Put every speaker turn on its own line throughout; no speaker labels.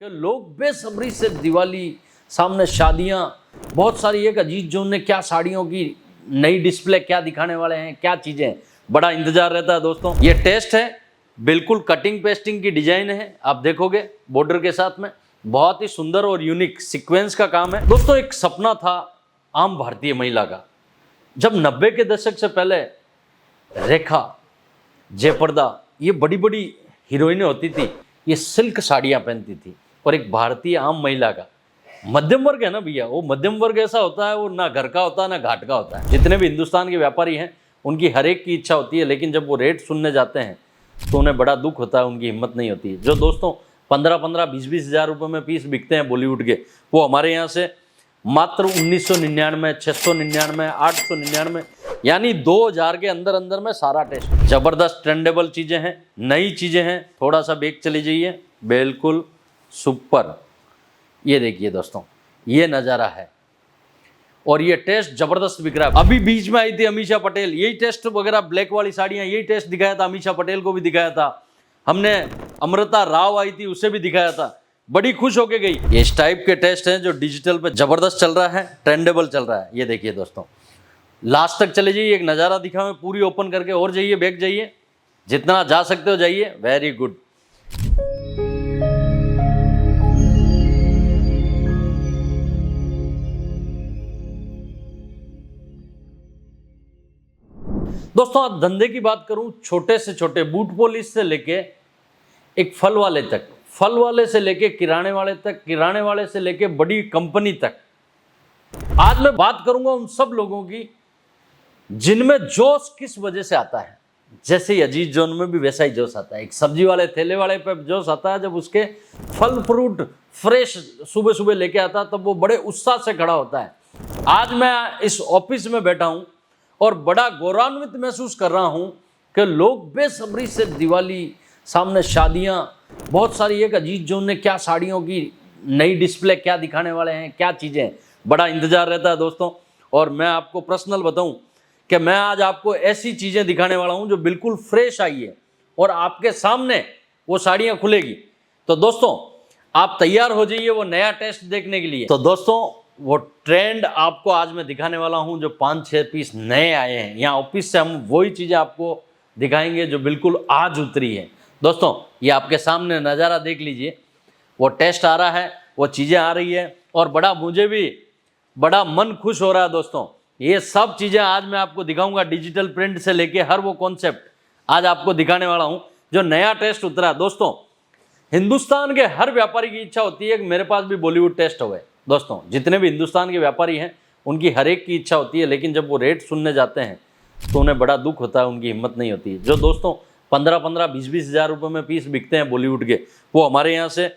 कि लोग बेसब्री से दिवाली सामने शादियां बहुत सारी, एक अजीज जोन ने क्या साड़ियों की नई डिस्प्ले क्या दिखाने वाले हैं, क्या चीजें, बड़ा इंतजार रहता है दोस्तों। ये टेस्ट है, बिल्कुल कटिंग पेस्टिंग की डिजाइन है, आप देखोगे बॉर्डर के साथ में बहुत ही सुंदर और यूनिक सीक्वेंस का काम है दोस्तों। एक सपना था आम भारतीय महिला का, जब 90 के दशक से पहले रेखा, जयप्रदा, ये बड़ी बड़ी हीरोइनें होती थी, ये सिल्क साड़ियां पहनती थी। और एक भारतीय आम महिला का मध्यम वर्ग है ना भैया, वो मध्यम वर्ग ऐसा होता है, वो ना घर का होता है ना घाट का होता है। जितने भी हिंदुस्तान के व्यापारी हैं उनकी हर एक की इच्छा होती है, लेकिन जब वो रेट सुनने जाते हैं तो उन्हें बड़ा दुख होता है, उनकी हिम्मत नहीं होती है। जो दोस्तों 15-15, 20-20 हज़ार रुपये में पीस बिकते हैं बॉलीवुड के, वो हमारे यहाँ से मात्र 1999, 699, 899, यानी 2000 के अंदर अंदर में सारा टेस्ट। जबरदस्त ट्रेंडेबल चीज़ें हैं, नई चीज़ें हैं। थोड़ा सा बेग चली जाइए, बिल्कुल सुपर। ये देखिए दोस्तों, ये नज़ारा है और ये टेस्ट जबरदस्त बिक रहा है। अभी बीच में आई थी अमीषा पटेल, यही टेस्ट वगैरह ब्लैक वाली साड़ियाँ, यही टेस्ट दिखाया था, अमीषा पटेल को भी दिखाया था हमने, अमृता राव आई थी उसे भी दिखाया था, बड़ी खुश होके गई। ये इस टाइप के टेस्ट हैं जो डिजिटल पे जबरदस्त चल रहा है, ट्रेंडेबल चल रहा है। ये देखिए दोस्तों, लास्ट तक चले जाइए, एक नज़ारा दिखाऊं पूरी ओपन करके, और जाइए बैक जाइए, जितना जा सकते हो जाइए। Very good. दोस्तों आज धंधे की बात करूं, छोटे से छोटे बूट पॉलिश से लेके एक फल वाले तक, फल वाले से लेके किराने वाले तक, किराने वाले से लेके बड़ी कंपनी तक, आज मैं बात करूंगा उन सब लोगों की जिनमें जोश किस वजह से आता है। जैसे ही अजीज जोन में भी वैसा ही जोश आता है। एक सब्जी वाले ठेले वाले पे जोश आता है जब उसके फल फ्रूट फ्रेश सुबह सुबह लेके आता है, तब वो बड़े उत्साह से खड़ा होता है। आज मैं इस ऑफिस में बैठा हूं और बड़ा गौरवान्वित महसूस कर रहा हूं कि लोग बेसब्री से दिवाली सामने शादियां बहुत सारी, एक अजीज जोन ने क्या साड़ियों की नई डिस्प्ले क्या दिखाने वाले हैं, क्या चीज़ें, बड़ा इंतजार रहता है दोस्तों। और मैं आपको पर्सनल बताऊं कि मैं आज आपको ऐसी चीज़ें दिखाने वाला हूं जो बिल्कुल फ्रेश आई है और आपके सामने वो साड़ियां खुलेगी। तो दोस्तों आप तैयार हो जाइए वो नया टेस्ट देखने के लिए। तो दोस्तों वो ट्रेंड आपको आज मैं दिखाने वाला हूं जो 5-6 पीस नए आए हैं यहाँ ऑफिस से। हम वही चीज़ें आपको दिखाएंगे जो बिल्कुल आज उतरी है। दोस्तों ये आपके सामने नज़ारा देख लीजिए, वो टेस्ट आ रहा है, वो चीज़ें आ रही है और बड़ा मुझे भी बड़ा मन खुश हो रहा है दोस्तों। ये सब चीज़ें आज मैं आपको दिखाऊंगा, डिजिटल प्रिंट से लेके हर वो कॉन्सेप्ट आज आपको दिखाने वाला हूँ जो नया टेस्ट उतरा है। दोस्तों हिंदुस्तान के हर व्यापारी की इच्छा होती है कि मेरे पास भी बॉलीवुड टेस्ट हो गए। दोस्तों जितने भी हिंदुस्तान के व्यापारी हैं उनकी हर एक की इच्छा होती है, लेकिन जब वो रेट सुनने जाते हैं तो उन्हें बड़ा दुख होता है, उनकी हिम्मत नहीं होती है। जो दोस्तों 15-15, 20-20 हज़ार रुपये में पीस बिकते हैं बॉलीवुड के, वो हमारे यहाँ से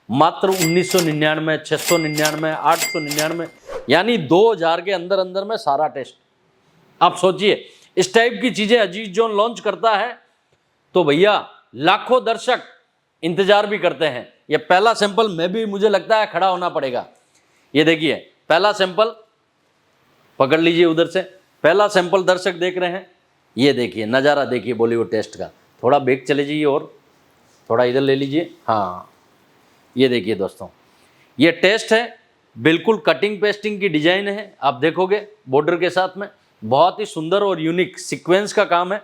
मात्र 1999, 699, 899, यानी 2000 के अंदर अंदर में सारा टेस्ट। आप सोचिए इस टाइप की चीज़ें अजीज जोन लॉन्च करता है तो भैया लाखों दर्शक इंतजार भी करते हैं। ये पहला सैंपल में भी मुझे लगता है खड़ा होना पड़ेगा। ये देखिए पहला सैंपल पकड़ लीजिए, उधर से पहला सैंपल दर्शक देख रहे हैं। ये देखिए नज़ारा देखिए बॉलीवुड टेस्ट का। थोड़ा बैक चले जाइए और थोड़ा इधर ले लीजिए। हाँ ये देखिए दोस्तों, ये टेस्ट है, बिल्कुल कटिंग पेस्टिंग की डिजाइन है, आप देखोगे बॉर्डर के साथ में बहुत ही सुंदर और यूनिक सीक्वेंस का काम है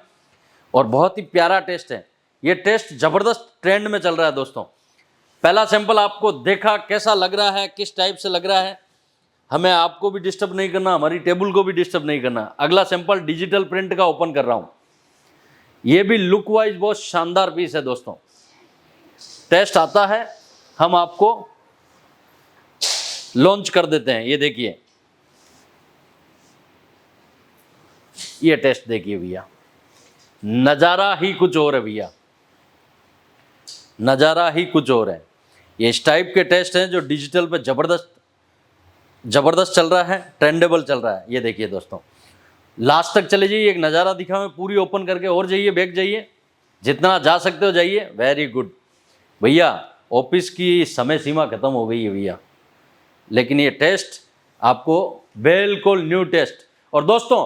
और बहुत ही प्यारा टेस्ट है। ये टेस्ट जबरदस्त ट्रेंड में चल रहा है दोस्तों। पहला सैंपल आपको देखा कैसा लग रहा है, किस टाइप से लग रहा है, हमें आपको भी डिस्टर्ब नहीं करना, हमारी टेबल को भी डिस्टर्ब नहीं करना। अगला सैंपल डिजिटल प्रिंट का ओपन कर रहा हूं। ये भी लुक वाइज बहुत शानदार पीस है दोस्तों। टेस्ट आता है हम आपको लॉन्च कर देते हैं। ये देखिए ये टेस्ट देखिए भैया, नज़ारा ही कुछ और है भैया, नज़ारा ही कुछ और है। ये इस टाइप के टेस्ट हैं जो डिजिटल पे जबरदस्त चल रहा है, ट्रेंडेबल चल रहा है। ये देखिए दोस्तों लास्ट तक चले जाइए, एक नज़ारा दिखाऊं पूरी ओपन करके, और जाइए बैक जाइए, जितना जा सकते हो जाइए। वेरी गुड भैया, ऑफिस की समय सीमा खत्म हो गई है भैया, लेकिन ये टेस्ट आपको बिल्कुल न्यू टेस्ट। और दोस्तों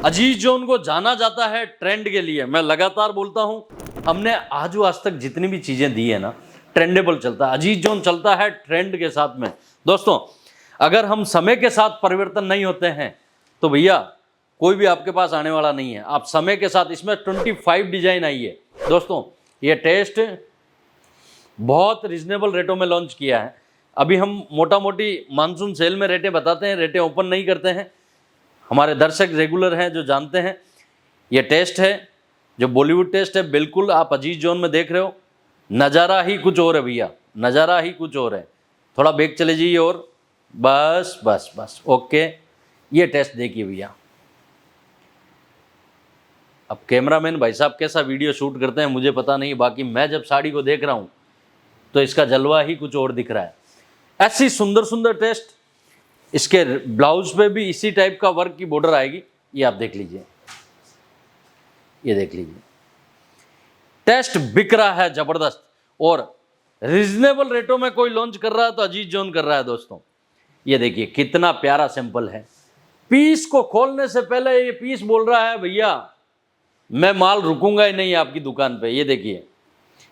अजीज जोन को जाना जाता है ट्रेंड के लिए। मैं लगातार बोलता हूं, हमने आज तक जितनी भी चीज़ें दी है ना, ट्रेंडेबल चलता है, अजीज जोन चलता है ट्रेंड के साथ में। दोस्तों अगर हम समय के साथ परिवर्तन नहीं होते हैं तो भैया कोई भी आपके पास आने वाला नहीं है। आप समय के साथ, इसमें 25 डिजाइन आई है दोस्तों। ये टेस्ट बहुत रिजनेबल रेटों में लॉन्च किया है। अभी हम मोटा मोटी मानसून सेल में रेटें बताते हैं, रेटें ओपन नहीं करते हैं। हमारे दर्शक रेगुलर हैं जो जानते हैं। ये टेस्ट है जो बॉलीवुड टेस्ट है, बिल्कुल आप अजीज जोन में देख रहे हो। नज़ारा ही कुछ और है भैया, नज़ारा ही कुछ और है। थोड़ा बैक चले जाइए और बस बस बस ओके। ये टेस्ट देखिए भैया। अब कैमरामैन भाई साहब कैसा वीडियो शूट करते हैं मुझे पता नहीं, बाकी मैं जब साड़ी को देख रहा हूँ तो इसका जलवा ही कुछ और दिख रहा है। ऐसी सुंदर सुंदर टेस्ट। इसके ब्लाउज पे भी इसी टाइप का वर्क की बॉर्डर आएगी। ये आप देख लीजिए, ये देख लीजिए। टेस्ट बिक रहा है जबरदस्त, और रिजनेबल रेटों में कोई लॉन्च कर रहा है तो अजीज जोन कर रहा है दोस्तों। ये देखिए कितना प्यारा सैंपल है। पीस को खोलने से पहले ये पीस बोल रहा है भैया मैं माल रुकूंगा ही नहीं आपकी दुकान पे। ये देखिए,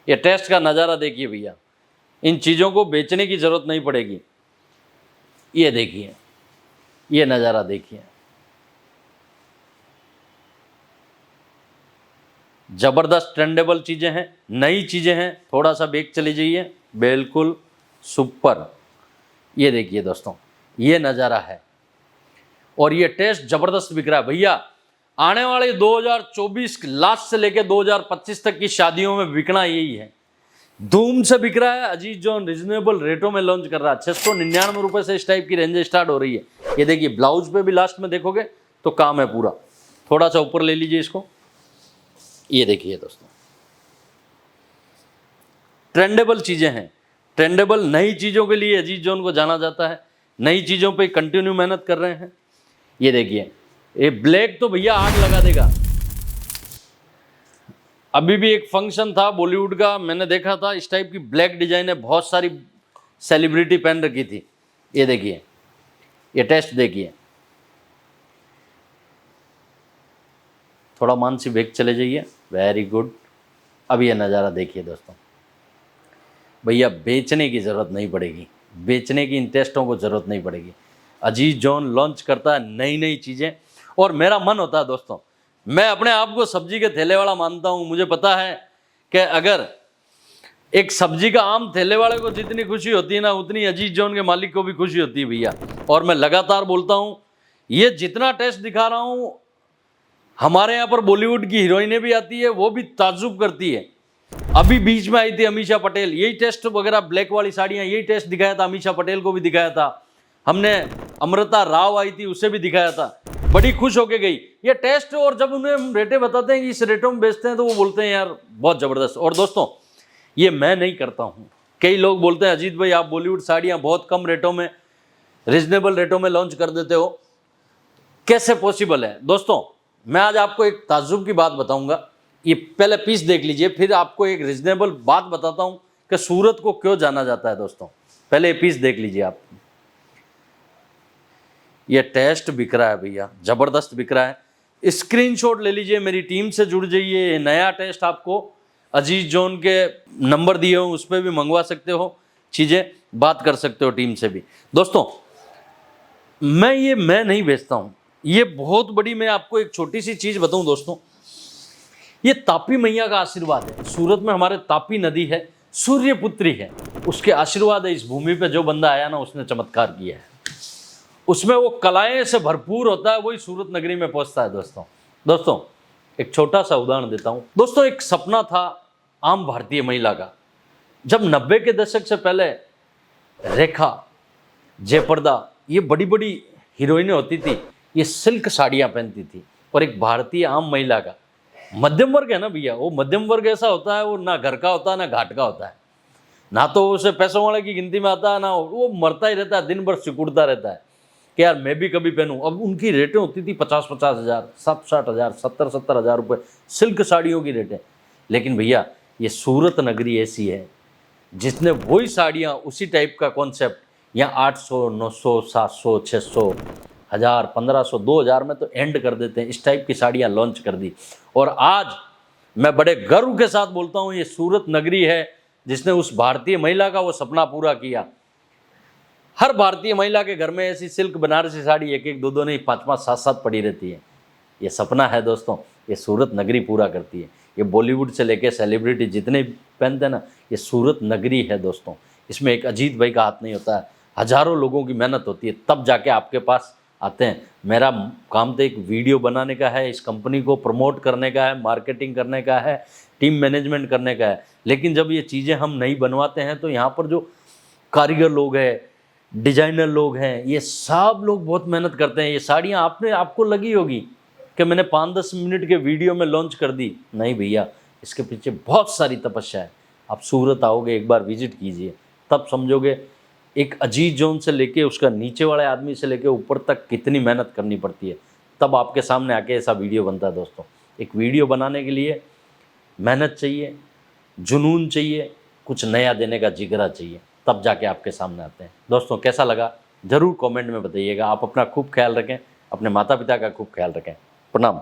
ये टेस्ट का नज़ारा देखिए भैया। इन चीज़ों को बेचने की ज़रूरत नहीं पड़ेगी। ये देखिए, ये नज़ारा देखिए, ज़बरदस्त ट्रेंडेबल चीज़ें हैं, नई चीज़ें हैं। थोड़ा सा बैक चली जाइए, बिल्कुल सुपर। ये देखिए दोस्तों, ये नज़ारा है और ये टेस्ट ज़बरदस्त बिक रहा है भैया। आने वाले 2024 लास्ट से लेकर 2025 तक की शादियों में बिकना यही है। धूम से बिक रहा है। अजीज जोन रिजनेबल रेटों में लॉन्च कर रहा है। 699 रुपये से इस टाइप की रेंज स्टार्ट हो रही है। ये देखिए, ब्लाउज पे भी लास्ट में देखोगे तो काम है पूरा। थोड़ा सा ऊपर ले लीजिए इसको। ये देखिए दोस्तों, ट्रेंडेबल चीज़ें हैं। ट्रेंडेबल नई चीज़ों के लिए अजीज जोन को जाना जाता है। नई चीज़ों पे कंटिन्यू मेहनत कर रहे हैं। ये देखिए, ये ब्लैक तो भैया आग लगा देगा। अभी भी एक फंक्शन था बॉलीवुड का, मैंने देखा था इस टाइप की ब्लैक डिजाइन है, बहुत सारी सेलिब्रिटी पहन रखी थी। ये देखिए, ये टेस्ट देखिए। थोड़ा मानसी बैक चले जाइए, वेरी गुड। अब ये नज़ारा देखिए दोस्तों। भैया बेचने की ज़रूरत नहीं पड़ेगी, बेचने की इन टेस्टों को ज़रूरत नहीं पड़ेगी। अजीज जोन लॉन्च करता है नई नई चीज़ें, और मेरा मन होता है दोस्तों, मैं अपने आप को सब्जी के थैले वाला मानता हूँ। मुझे पता है कि अगर एक सब्जी का आम थैले वाले को जितनी खुशी होती है ना, उतनी अजीज जोन के मालिक को भी खुशी होती है भैया। और मैं लगातार बोलता हूँ, ये जितना टेस्ट दिखा रहा हूँ, हमारे यहाँ पर बॉलीवुड की हीरोइनें भी आती है, वो भी ताज्जुब करती है। अभी बीच में आई थी अमीषा पटेल, यही टेस्ट वगैरह ब्लैक वाली साड़ियाँ, यही टेस्ट दिखाया था। अमीषा पटेल को भी दिखाया था हमने। अमृता राव आई थी, उसे भी दिखाया था। बड़ी खुश होके गई ये टेस्ट। और जब उन्हें हम रेटें बताते हैं कि इस रेटों में बेचते हैं तो वो बोलते हैं यार बहुत ज़बरदस्त। और दोस्तों ये मैं नहीं करता हूँ, कई लोग बोलते हैं अजीत भाई आप बॉलीवुड साड़ियाँ बहुत कम रेटों में, रिजनेबल रेटों में लॉन्च कर देते हो, कैसे पॉसिबल है? दोस्तों मैं आज आपको एक ताज्जुब की बात बताऊंगा। ये पहले पीस देख लीजिए, फिर आपको एक रिजनेबल बात बताता हूँ कि सूरत को क्यों जाना जाता है। दोस्तों पहले ये पीस देख लीजिए आप। ये टेस्ट बिक रहा है भैया, ज़बरदस्त बिक रहा है। स्क्रीनशॉट ले लीजिए, मेरी टीम से जुड़ जाइए। नया टेस्ट आपको अजीज जोन के नंबर दिए हो, उस पर भी मंगवा सकते हो चीज़ें, बात कर सकते हो टीम से भी। दोस्तों मैं नहीं बेचता हूँ, ये बहुत बड़ी, मैं आपको एक छोटी सी चीज़ बताऊँ दोस्तों, ये तापी मैया का आशीर्वाद है। सूरत में हमारे तापी नदी है, सूर्यपुत्री है, उसके आशीर्वाद है इस भूमि पे। जो बंदा आया ना उसने चमत्कार किया है, उसमें वो कलाएं से भरपूर होता है, वही सूरत नगरी में पहुंचता है। दोस्तों एक छोटा सा उदाहरण देता हूं दोस्तों। एक सपना था आम भारतीय महिला का, जब 90 के दशक से पहले रेखा, जयप्रदा, ये बड़ी बड़ी हीरोइनें होती थी, ये सिल्क साड़ियां पहनती थी। और एक भारतीय आम महिला का, मध्यम वर्ग है ना भैया, वो मध्यम वर्ग ऐसा होता है, वो ना घर का होता है ना घाट का होता है, ना तो उसे पैसों वाले की गिनती में आता है, ना वो मरता ही रहता है, दिन भर सिकुड़ता रहता है कि यार मैं भी कभी पहनूं। अब उनकी रेटें होती थी 50-50 हज़ार, 60-60 हज़ार, 70-70 हज़ार रुपये सिल्क साड़ियों की रेटें। लेकिन भैया ये सूरत नगरी ऐसी है जिसने वही साड़ियाँ, उसी टाइप का कॉन्सेप्ट यहाँ 800, 900, 700, 600, 1000, 1500, 2000 में तो एंड कर देते हैं। इस टाइप की साड़ियाँ लॉन्च कर दी। और आज मैं बड़े गर्व के साथ बोलता हूँ, ये सूरत नगरी है जिसने उस भारतीय महिला का वो सपना पूरा किया। हर भारतीय महिला के घर में ऐसी सिल्क बनारसी साड़ी एक एक दो दो नहीं 5-5 7-7 पड़ी रहती है। ये सपना है दोस्तों, ये सूरत नगरी पूरा करती है। ये बॉलीवुड से लेके सेलिब्रिटी जितने पहनते हैं ना, ये सूरत नगरी है दोस्तों। इसमें एक अजीत भाई का हाथ नहीं होता है, हजारों लोगों की मेहनत होती है, तब जाके आपके पास आते हैं। मेरा काम तो एक वीडियो बनाने का है, इस कंपनी को प्रमोट करने का है, मार्केटिंग करने का है, टीम मैनेजमेंट करने का है। लेकिन जब ये चीज़ें हम नहीं बनवाते हैं तो यहाँ पर जो कारीगर लोग हैं, डिजाइनर लोग हैं, ये सब लोग बहुत मेहनत करते हैं। ये साड़ियाँ आपको लगी होगी कि मैंने 5-10 मिनट के वीडियो में लॉन्च कर दी, नहीं भैया, इसके पीछे बहुत सारी तपस्या है। आप सूरत आओगे, एक बार विजिट कीजिए, तब समझोगे एक अजीत जोन से लेके उसका नीचे वाले आदमी से लेके ऊपर तक कितनी मेहनत करनी पड़ती है। तब आपके सामने आके ऐसा वीडियो बनता है दोस्तों। एक वीडियो बनाने के लिए मेहनत चाहिए, जुनून चाहिए, कुछ नया देने का जिगरा चाहिए, तब जाके आपके सामने आते हैं। दोस्तों कैसा लगा ज़रूर कमेंट में बताइएगा। आप अपना खूब ख्याल रखें, अपने माता पिता का खूब ख्याल रखें। प्रणाम।